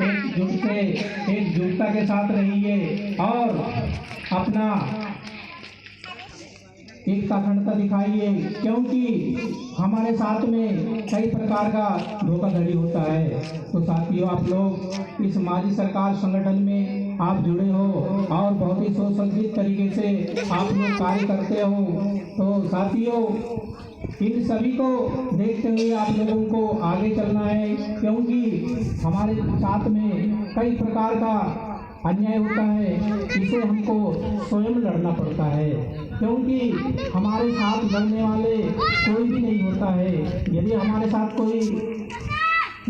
एकजुटता के साथ रहिए और अपना एकता अखंडता दिखाइए, क्योंकि हमारे साथ में कई प्रकार का धोखाधड़ी होता है। तो साथियों, आप लोग इस माजी सरकार संगठन में आप जुड़े हो और बहुत ही सोच समझित तरीके से आप लोग कार्य करते हो। तो साथियों, इन सभी को देखते हुए आप लोगों को आगे चलना है, क्योंकि हमारे साथ में कई प्रकार का अन्याय होता है, इसे हमको स्वयं लड़ना पड़ता है, क्योंकि हमारे साथ लड़ने वाले कोई भी नहीं होता है। यदि हमारे साथ कोई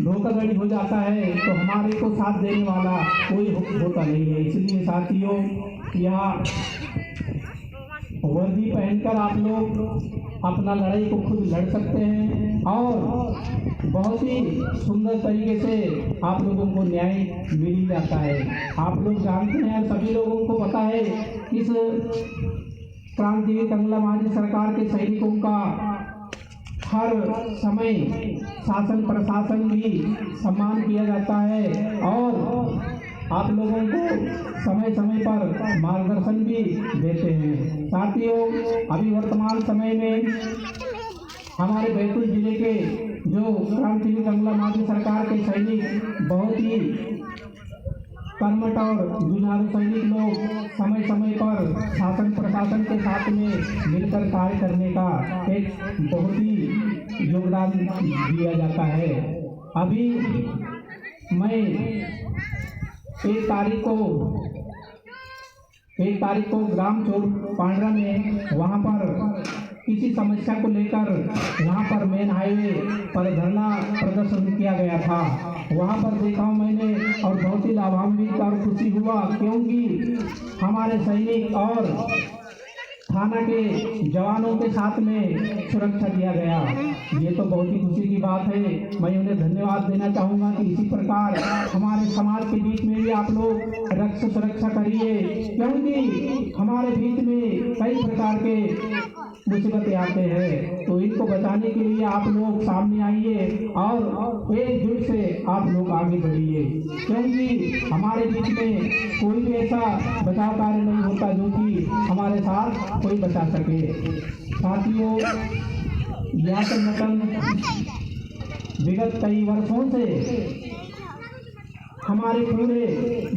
धोखाधड़ी हो जाता है तो हमारे को साथ देने वाला कोई होता नहीं है। इसलिए साथियों, यह वर्दी पहनकर आप लोग अपना लड़ाई को खुद लड़ सकते हैं और बहुत ही सुंदर तरीके से आप लोगों को न्याय मिल जाता है। आप लोग जानते हैं, सभी लोगों को पता है, इस क्रांतिवीर कंगला मांझी सरकार के सैनिकों का हर समय शासन प्रशासन भी सम्मान किया जाता है और आप लोगों को समय समय पर मार्गदर्शन भी देते हैं। साथियों, अभी वर्तमान समय में हमारे बैतूल जिले के जो क्रांतिवीर कंगला मांझी सरकार के सैनिक बहुत ही कर्मठ और जुझारू सैनिक लोग समय समय पर शासन प्रशासन के साथ में मिलकर कार्य करने का एक बहुत ही योगदान दिया जाता है। अभी मैं एक तारीख को ग्राम चौक पांडरा में वहाँ पर किसी समस्या को लेकर वहाँ पर मेन हाईवे पर धरना प्रदर्शन किया गया था। वहाँ पर देखा मैंने और बहुत ही लाभान्वित और खुशी हुआ, क्योंकि हमारे सैनिक और थाना के जवानों के साथ में सुरक्षा दिया गया। ये तो बहुत ही खुशी की बात है। मैं उन्हें धन्यवाद देना चाहूँगा कि इसी प्रकार हमारे समाज के बीच में भी आप लोग रक्षा सुरक्षा करिए, क्योंकि हमारे बीच में कई प्रकार के मुसीबतें आते हैं। तो इनको बचाने के लिए आप लोग सामने आइए और एकजुट से आप लोग आगे बढ़िए, क्योंकि हमारे बीच में कोई भी ऐसा बचाव कार्य नहीं होता जो कि हमारे साथ कोई बचा सके। साथियों, यह संगठन विगत कई वर्षों से हमारे पूरे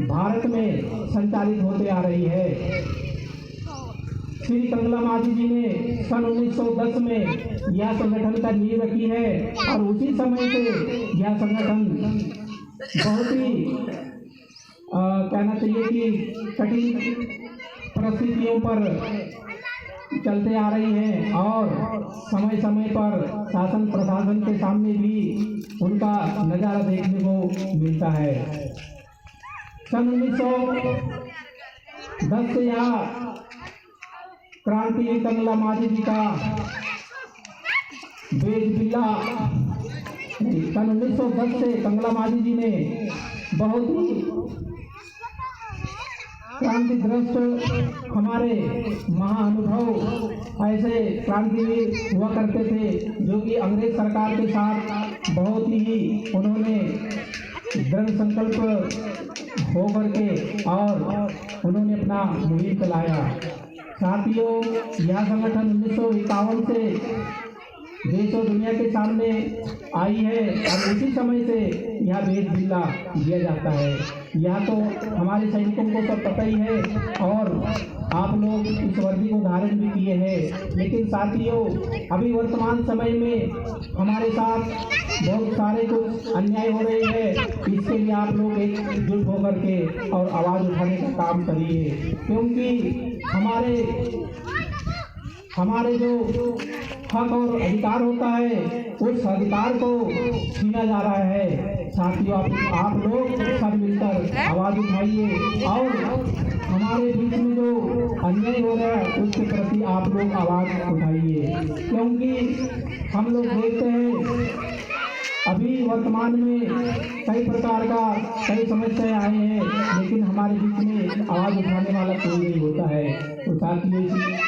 भारत में संचालित होते आ रही है। श्री कंगला मांझी जी ने सन 1910 में यह संगठन का नींव रखी है और उसी समय से यह संगठन बहुत ही कहना चाहिए कि कठिन परिस्थितियों पर चलते आ रही है और समय समय पर शासन प्रशासन के सामने भी उनका नज़ारा देखने को मिलता है। सन 1910 से यहाँ क्रांतिवीर कंगला मांझी जी का बेजबिल्ला सन 1910 से कंगला मांझी जी ने बहुत ही क्रांतिग्रस्त हमारे महाअनुभव ऐसे क्रांतिवीर हुआ करते थे, जो कि अंग्रेज सरकार के साथ बहुत ही उन्होंने दृढ़ संकल्प हो करके और उन्होंने अपना मुहिम चलाया। साथियों, यह संगठन 1951 से देश और दुनिया के सामने आई है और उसी समय से यह बेजबिल्ला दिया जाता है। यह तो हमारे सैनिकों को सब पता ही है और आप लोग इस वर्दी को धारण भी किए हैं। लेकिन साथियों, अभी वर्तमान समय में हमारे साथ बहुत सारे कुछ अन्याय हो रहे हैं। इसके लिए आप लोग एकजुट होकर के और आवाज़ उठाने का काम करिए, क्योंकि हमारे जो हक और अधिकार होता है उस अधिकार को छीना जा रहा है। साथियों, आप लोग सब मिलकर आवाज़ उठाइए और हमारे बीच में जो अन्याय हो रहा है उसके प्रति आप लोग आवाज़ उठाइए, क्योंकि हम लोग देखते हैं अभी वर्तमान में कई प्रकार का कई समस्याएं आई हैं, लेकिन हमारे बीच में आवाज़ उठाने वाला कोई नहीं होता है। तो साथियों,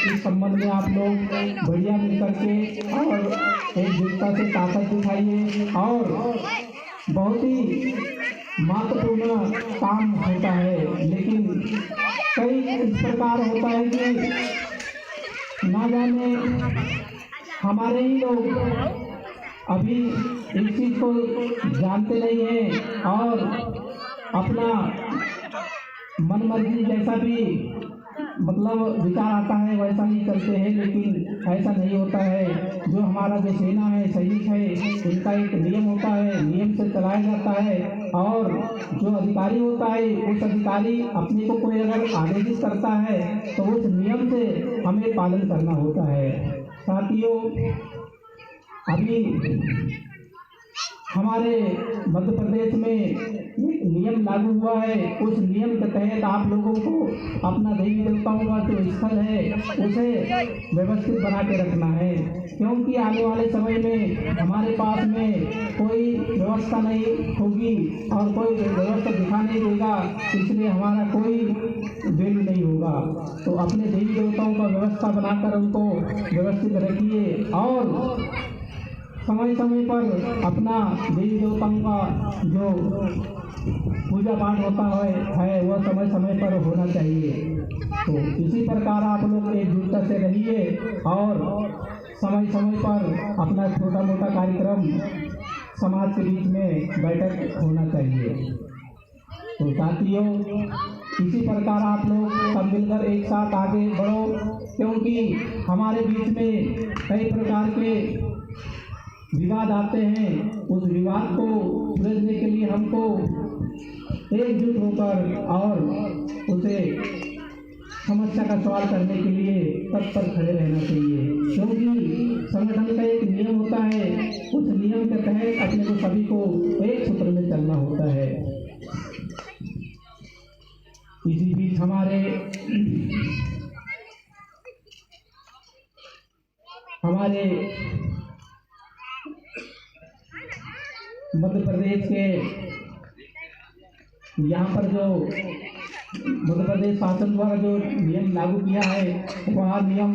इस संबंध में आप लोग बढ़िया मिलकर के और एकजुटता से ताकत दिखाइए और बहुत ही महत्वपूर्ण काम होता है, लेकिन कई इस प्रकार होता है कि ना जाने हमारे ही लोग अभी इस चीज को जानते नहीं हैं और अपना मन मर्जी जैसा भी मतलब विचार आता है वैसा ही चलते हैं, लेकिन ऐसा नहीं होता है। जो हमारा जो सेना है, सैनिक है, उनका एक नियम होता है, नियम से चलाया जाता है। और जो अधिकारी होता है, उस अधिकारी अपने को कोई अगर आदेशित करता है तो उस नियम से हमें पालन करना होता है। साथियों, अभी हमारे मध्य प्रदेश में एक नियम लागू हुआ है। उस नियम के तहत आप लोगों को अपना देवी देवताओं का जो स्थल है उसे व्यवस्थित बना के रखना है, क्योंकि आने वाले समय में हमारे पास में कोई व्यवस्था नहीं होगी और कोई व्यवस्था दिखा नहीं देगा, इसलिए हमारा कोई वैल्यू नहीं होगा। तो अपने देवी देवताओं का व्यवस्था बनाकर उनको व्यवस्थित रखिए और समय समय पर अपना देवी देवताओं का जो पूजा पाठ होता है वह समय समय पर होना चाहिए। तो इसी प्रकार आप लोग एकजुटता से रहिए और समय समय पर अपना छोटा मोटा कार्यक्रम समाज के बीच में बैठक होना चाहिए। तो साथियों, इसी प्रकार आप लोग सब मिलकर एक साथ आगे बढ़ो, क्योंकि हमारे बीच में कई प्रकार के विवाद आते हैं। उस विवाद को सुलझने के लिए हमको एकजुट होकर और उसे समस्या का सवाल करने के लिए तत्पर खड़े रहना चाहिए, क्योंकि संगठन का एक नियम होता है। उस नियम के तहत अपने को सभी को एक सूत्र में चलना होता है। इसी बीच हमारे मध्य प्रदेश के यहाँ पर जो मध्य प्रदेश शासन द्वारा जो नियम लागू किया है वह नियम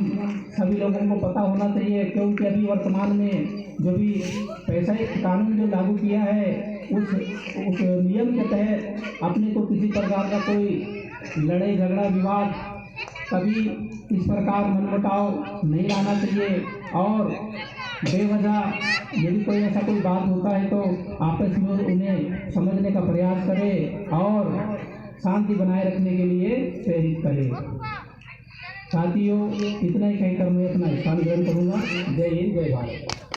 सभी लोगों को पता होना चाहिए, क्योंकि अभी वर्तमान में जो भी पैसा कानून जो लागू किया है उस नियम के तहत अपने को किसी प्रकार का कोई लड़ाई झगड़ा विवाद कभी इस प्रकार मनमुटाव नहीं लाना चाहिए। और बेवजह यदि कोई ऐसा कोई बात होता है तो आपस में उन्हें समझने का प्रयास करें और शांति बनाए रखने के लिए प्रेरित करें। साथियों, इतना ही कहकर मैं अपना स्थान ग्रहण करूँगा। जय हिंद, जय भारत।